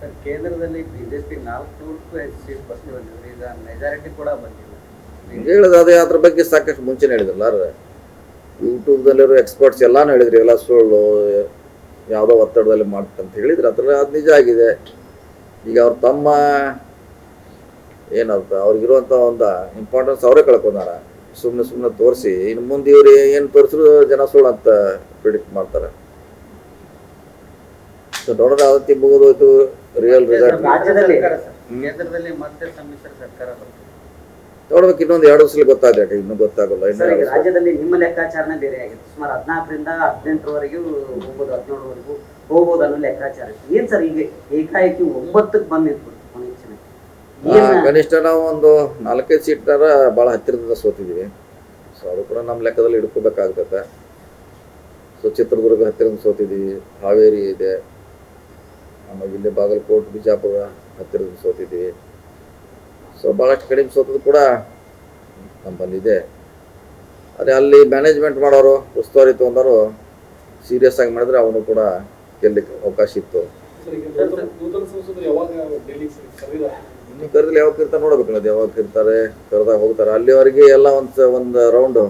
Sir, ಕೇಂದ್ರದಲ್ಲಿ BJP 400ಕ್ಕೂ ಹೆಚ್ಚು seat ಬಸ್ತಿ ಬಂದಿದ್ರು. ಈಗ ಮೆಜಾರಿಟಿ ಕೂಡ ಬಂದಿಲ್ಲ. ಹೇಳಿದ ಅದೇ ಅದ್ರ ಬಗ್ಗೆ ಸಾಕಷ್ಟು ಮುಂಚೆನೇ ಹೇಳಿದ್ರಲ್ಲ. ಯೂಟ್ಯೂಬ್ದಲ್ಲಿರೋ ಎಕ್ಸ್ಪರ್ಟ್ಸ್ ಎಲ್ಲಾನು ಹೇಳಿದ್ರಿ, ಎಲ್ಲ ಸುಳ್ಳು, ಯಾವುದೋ ಒತ್ತಡದಲ್ಲಿ ಮಾಡ್ತಂತ ಹೇಳಿದ್ರು. ಅದ್ರ ಅದು ನಿಜ ಆಗಿದೆ. ಈಗ ಅವ್ರ ತಮ್ಮ ಏನಂತ ಅವ್ರಿಗಿರುವಂಥ ಒಂದು ಇಂಪಾರ್ಟೆನ್ಸ್ ಅವರೇ ಕಳ್ಕೊಂಡಾರ. ಸುಮ್ಮನೆ ತೋರಿಸಿ ಇನ್ನು ಮುಂದೆ ಇವ್ರು ಏನು ತೋರಿಸಿದ್ರು ಜನ ಸುಳ್ಳು ಅಂತ ಪ್ರಿಡಿಕ್ಟ್ ಮಾಡ್ತಾರೆ. ನೋಡೋಣ, ಅವತ್ತಿ ಮುಗಿದೋಯ್ತು. ರಿಯಲ್ ರಿಸಲ್ಟ್ ಕೇಂದ್ರದಲ್ಲಿ ಮತ್ತೆ ಸಮ್ಮಿಶ್ರ ಸರ್ಕಾರ ಬರ್ತದೆ. ನೋಡ್ಬೇಕು, ಇನ್ನೊಂದು 2 ವರ್ಷದಲ್ಲಿ ಗೊತ್ತಾಗುತ್ತೆ. ಇನ್ನೂ ಗೊತ್ತಾಗಲ್ಲ. ರಾಜ್ಯದಲ್ಲಿ ನಿಮ್ಮ ಲೆಕ್ಕಾಚಾರನೇ ಬೇರೆ ಆಗಿದೆ. ಸುಮಾರು 14ರಿಂದ 18ರವರೆಗೂ ಹೋಗ್ಬೋದು, 17ರವರೆಗೂ ಹೋಗ್ಬೋದು ಅನ್ನೋ ಲೆಕ್ಕಾಚಾರ. ಏನ್ ಸರ್ ಈಗ ಏಕಾಏಕಿ 9ಕ್ಕೆ ಬಂದಿತ್ತು? ಕನಿಷ್ಠ ನಾವು ಒಂದು 4-5 ಸೀಟ್ನಾರ ಭಾಳ ಹತ್ತಿರದಿಂದ ಸೋತಿದ್ದೀವಿ. ಸೊ ಅದು ಕೂಡ ನಮ್ಮ ಲೆಕ್ಕದಲ್ಲಿ ಹಿಡ್ಕೋಬೇಕಾಗ್ತದೆ. ಸೊ ಚಿತ್ರದುರ್ಗ ಹತ್ತಿರದಿಂದ ಸೋತಿದ್ದೀವಿ, ಹಾವೇರಿ ಇದೆ, ಆಮೇಲೆ ಇಲ್ಲಿ ಬಾಗಲಕೋಟೆ, ಬಿಜಾಪುರ ಹತ್ತಿರದಿಂದ ಸೋತಿದ್ದೀವಿ. ಸೊ ಭಾಳಷ್ಟು ಕಡಿಮೆ ಸೋತದ್ದು ಕೂಡ ನಮ್ಮಲ್ಲಿದೆ. ಅದೇ ಅಲ್ಲಿ ಮ್ಯಾನೇಜ್ಮೆಂಟ್ ಮಾಡೋರು, ಉಸ್ತುವಾರಿ ತೊಗೊಂಡವರು ಸೀರಿಯಸ್ ಆಗಿ ಮಾಡಿದ್ರೆ ಅವನು ಕೂಡ ಗೆಲ್ಲಕ್ಕೆ ಅವಕಾಶ ಇತ್ತು. ಇನ್ನು ಕರೆದಲ್ಲಿ ಯಾವಾಗ ಕರಿತಾರೆ ನೋಡ್ಬೇಕಲ್ಲ, ಅದು ಯಾವಾಗ ಕರಿತಾರೆ, ಕರೆದಾಗ ಹೋಗ್ತಾರೆ. ಅಲ್ಲಿವರೆಗೆ ಎಲ್ಲ ಒಂದು ರೌಂಡು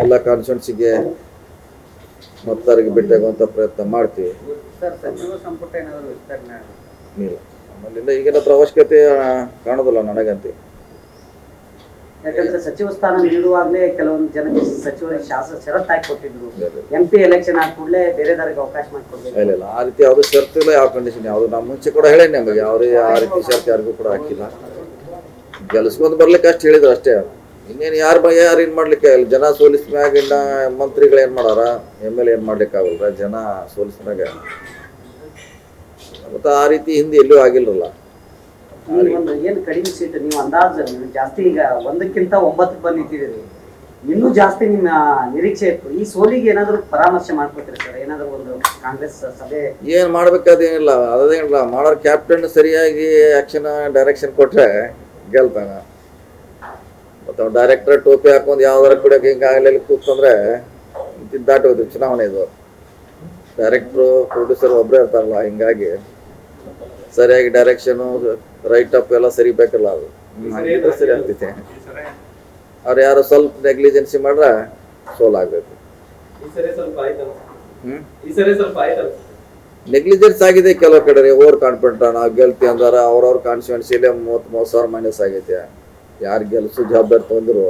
ಎಲ್ಲ ಕಾನ್ಸ್ಟಿಟ್ಯೂನ್ಸಿಗೆ ಮತ್ತವರಿಗೆ ಭೇಟಿಯಾಗುವಂಥ ಪ್ರಯತ್ನ ಮಾಡ್ತೀವಿ. ಸಚಿವ ಸಂಪುಟ ಏನಾದರೂ ವಿಸ್ತರಣೆ ಇಲ್ಲ, ನಮ್ಮಲ್ಲಿಂದ ಈಗಿನ ಹತ್ರ ಅವಶ್ಯಕತೆ ಕಾಣೋದಿಲ್ಲ ನನಗಂತೆ. ಯಾಕಂದ್ರೆ ಸಚಿವ ಸ್ಥಾನ ನೀಡುವಾಗಲೇ ಕೆಲವೊಂದು ಜನಕ್ಕೆ ಸಚಿವರಿಗೆ ಶಾಸಕ ಷರತ್ತು ಹಾಕಿ ಕೊಟ್ಟಿದ್ರು. MP ಎಲೆಕ್ಷನ್ ಆದ ಕೂಡಲೇ ಬೇರೆದವರಿಗೆ ಅವಕಾಶ ಮಾಡಿಕೊಡ್ಬೇಕು. ಇಲ್ಲ, ಆ ರೀತಿ ಯಾವುದು ಷರತ್ತು ಇಲ್ಲ, ಯಾವ ಕಂಡೀಷನ್ ಯಾವುದು. ನಮ್ಮ ಮುಂಚೆ ಕೂಡ ಹೇಳೇನಿ ನಮಗೆ, ಆ ರೀತಿ ಷರತ್ತು ಯಾರಿಗೂ ಕೂಡ ಹಾಕಿಲ್ಲ. ಗೆಲ್ಸ್ಕೊಂಡು ಬರ್ಲಿಕ್ಕೆ ಅಷ್ಟು ಹೇಳಿದ್ರು ಅಷ್ಟೇ. ಇನ್ನೇನು ಯಾರು ಏನು ಮಾಡ್ಲಿಕ್ಕೆ ಇಲ್ಲ. ಜನ ಸೋಲಿಸ್ಮ್ಯಾಗ ಇನ್ನ ಮಂತ್ರಿಗಳು ಏನು ಮಾಡಾರ, MLA ಏನು ಮಾಡ್ಲಿಕ್ಕೆ ಆಗಲ್ಲ. ಜನ ಸೋಲಿಸ್ಮ್ಯಾಗ ಮತ್ತು ಆ ರೀತಿ ಹಿಂದೆ ಎಲ್ಲೂ ಆಗಿಲ್ಲಲ್ಲ. ಏನು ಕಡಿಮೆ ಸೀಟ್ ನೀವು ಅಂದಾಜು ಜಾಸ್ತಿ, ಈಗ 1ಕ್ಕಿಂತ 9ಕ್ಕೆ ಬಂದು ನಿಂತಿದ್ದೀರಿ, ಇನ್ನೂ ಜಾಸ್ತಿ ನಿಮ್ಮ ನಿರೀಕ್ಷೆ ಇತ್ತು. ಈ ಸೋಲಿಗೆ ಏನಾದರೂ ಪರಾಮರ್ಶೆ ಮಾಡ್ಕೊತೀರಿ ಸರ್? ಏನಾದರೂ ಒಂದು ಕಾಂಗ್ರೆಸ್ ಸಭೆ ಏನು ಮಾಡ್ಬೇಕಾದೇನಿಲ್ಲ, ಅದೇನಿಲ್ಲ. ಮಾಡೋರು ಕ್ಯಾಪ್ಟನ್ ಸರಿಯಾಗಿ ಆ್ಯಕ್ಷನ್ ಡೈರೆಕ್ಷನ್ ಕೊಟ್ಟರೆ ಗೆಲ್ತಾನ. ಮತ್ತು ಅವ್ನು ಡೈರೆಕ್ಟರ್ ಟೋಪಿ ಹಾಕೊಂಡು ಯಾವ್ದಾರ ಕುಡಿಯೋಕೆ ಹಿಂಗೆ ಆಗಲಿ ಕೂತ್ಕೊಂಡ್ರೆ ದಾಟಿ ಹೋಯ್ತು ಚುನಾವಣೆ. ಇದು ಡೈರೆಕ್ಟ್ರು ಪ್ರೊಡ್ಯೂಸರ್ ಒಬ್ಬರೇ ಇರ್ತಾರಲ್ಲ, ಹಿಂಗಾಗಿ ಸರಿಯಾಗಿ ಡೈರೆಕ್ಷನು ರೈಟ್ ಅಪ್ ಎಲ್ಲ ಸರಿ ಬೇಕಲ್ಲ. ಅದು ಸರಿ ಆಗ್ತೈತೆ. ಅವ್ರು ಯಾರು ಸ್ವಲ್ಪ ನೆಗ್ಲಿಜೆನ್ಸಿ ಮಾಡ್ರೆ ಸೋಲಾಗಬೇಕು. ನೆಗ್ಲಿಜೆನ್ಸ್ ಆಗಿದೆ ಕೆಲವು ಕಡೆ. ಓವರ್ ಕಾನ್ಫಿಡೆಂಟ್ ನಾವು ಗೆಲ್ತೀವಿ ಅಂದ್ರೆ ಅವ್ರವ್ರ ಕಾನ್ಸ್ಟಿಟ್ಯೂನ್ಸಿಲೇ 30,000 ಮೈನಸ್ ಆಗೈತೆ. ಯಾರು ಗೆಲ್ಸು ಜವಾಬ್ದಾರಿ ತೊಂದರು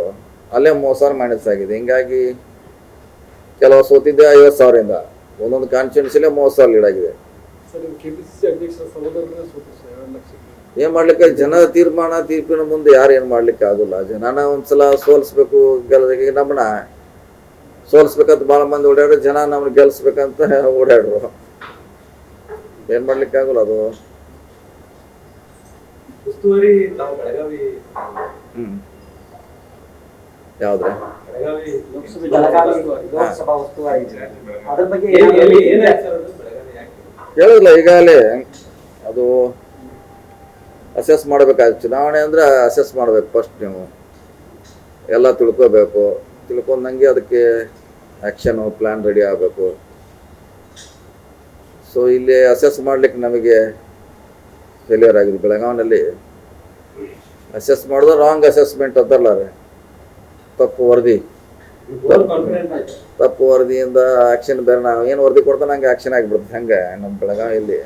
ಅಲ್ಲೇ 30,000 ಮೈನಸ್ ಆಗಿದೆ. ಹಿಂಗಾಗಿ ಕೆಲವು ಸೋತಿದ್ದೆ 50,000 ಒಂದೊಂದು ಕಾನ್ಸ್ಟಿಟ್ಯೂನ್ಸಿಲೇ 30,000 ಲೀಡ್ ಆಗಿದೆ. ಏನ್ ಮಾಡ್ಲಿಕ್ಕೆ, ಜನ ತೀರ್ಪಿನ ಮುಂದೆ ಯಾರು ಏನ್ ಮಾಡ್ಲಿಕ್ಕೆ ಆಗೋಲ್ಲ. ಜನನ ಒಂದ್ಸಲ ಸೋಲಿಸ್ಬೇಕು, ನಮ್ಮನ್ನ ಸೋಲಿಸ್ಬೇಕಂತ ಭಾಳ ಮಂದಿ ಓಡಾಡ್ರು. ಜನ ನಮ್ಮನ್ನ ಗೆಲ್ಸ್ಬೇಕಂತ ಓಡಾಡ್ರು. ಏನ್ ಮಾಡ್ಲಿಕ್ಕೆ ಆಗೋಲ್ಲ. ಅದು ಯಾವ್ದ್ರೆ ಹೇಳಿಲ್ಲ. ಈಗಾಗಲೇ ಅದು ಅಸೆಸ್ ಮಾಡಬೇಕಾಗುತ್ತೆ. ಚುನಾವಣೆ ಅಂದ್ರೆ ಅಸೆಸ್ ಮಾಡ್ಬೇಕು. ಫಸ್ಟ್ ನೀವು ಎಲ್ಲ ತಿಳ್ಕೋಬೇಕು. ತಿಳ್ಕೊಂಡಂಗೆ ಅದಕ್ಕೆ ಆ್ಯಕ್ಷನು ಪ್ಲ್ಯಾನ್ ರೆಡಿ ಆಗಬೇಕು. ಸೊ ಇಲ್ಲಿ ಅಸೆಸ್ ಮಾಡ್ಲಿಕ್ಕೆ ನಮಗೆ ಫೇಲ್ಯೂರ್ ಆಗಿದೆ. ಬೆಳಗಾವಿನಲ್ಲಿ ಅಸೆಸ್ ಮಾಡಿದ್ರೆ ರಾಂಗ್ ಅಸೆಸ್ಮೆಂಟ್ ಅಂತಾರಲ್ಲ, ತಪ್ಪು ವರದಿಯಿಂದ ಆ್ಯಕ್ಷನ್ ಬೇರೆ. ನಾವು ಏನು ವರದಿ ಕೊಡ್ತಾನೆ ಹಂಗೆ ಆ್ಯಕ್ಷನ್ ಆಗಿಬಿಡುತ್ತೆ. ಹಂಗೆ ನಮ್ಮ ಬೆಳಗಾವಿಯಲ್ಲಿ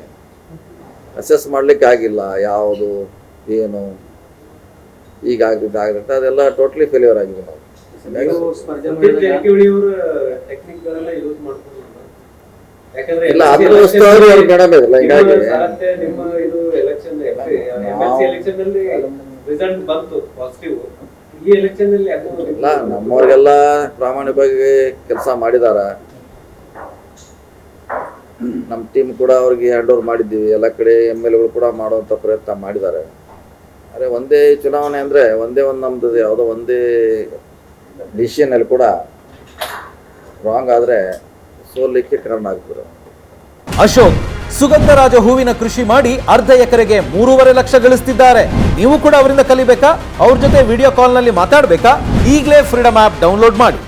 ಅಸೆಸ್ ಮಾಡ್ಲಿಕ್ಕೆ ಆಗಿಲ್ಲ. ಯಾವುದು ಏನು ಈಗ ಆಗತ್ತೆ ಅದೆಲ್ಲ ಟೋಟ್ಲಿ ಫೇಲ್ಯೂರ್ ಆಗಿದೆ. ನಾವು ಇಲ್ಲ, ಅದ್ರ ಮೇಡಮ್ ಇರಲ್ಲ. ಹಿಂಗಾಗಿ ಇಲ್ಲ, ನಮ್ಮವ್ರಿಗೆಲ್ಲ ಪ್ರಾಮಾಣಿಕವಾಗಿ ಕೆಲಸ ಮಾಡಿದಾರ. ನಮ್ಮ ಟೀಮ್ ಕೂಡ ಅವ್ರಿಗೆ ಹ್ಯಾಂಡ್ ಓವರ್ ಮಾಡಿದ್ದೀವಿ. ಎಲ್ಲ ಕಡೆ MLAಗಳು ಕೂಡ ಮಾಡುವಂಥ ಪ್ರಯತ್ನ ಮಾಡಿದ್ದಾರೆ. ಅದೇ ಒಂದೇ ಚುನಾವಣೆ ಅಂದರೆ ಒಂದೇ ಒಂದು ನಮ್ಮದು ಯಾವುದೋ ಒಂದೇ ಡಿಸಿಷನಲ್ಲಿ ಕೂಡ ರಾಂಗ್ ಆದರೆ ಸೋಲಿಕ್ಕೆ ಕಾರಣ ಆಗ್ತದೆ. ಅಶೋಕ್ ಸುಗಂಧರಾಜ ಹೂವಿನ ಕೃಷಿ ಮಾಡಿ ಅರ್ಧ ಎಕರೆಗೆ 3.5 ಲಕ್ಷ ಗಳಿಸ್ತಿದ್ದಾರೆ. ನೀವು ಕೂಡ ಅವರಿಂದ ಕಲಿಬೇಕಾ? ಅವ್ರ ಜೊತೆ ವಿಡಿಯೋ ಕಾಲ್ನಲ್ಲಿ ಮಾತಾಡಬೇಕಾ? ಈಗಲೇ ಫ್ರೀಡಮ್ ಆಪ್ ಡೌನ್ಲೋಡ್ ಮಾಡಿ.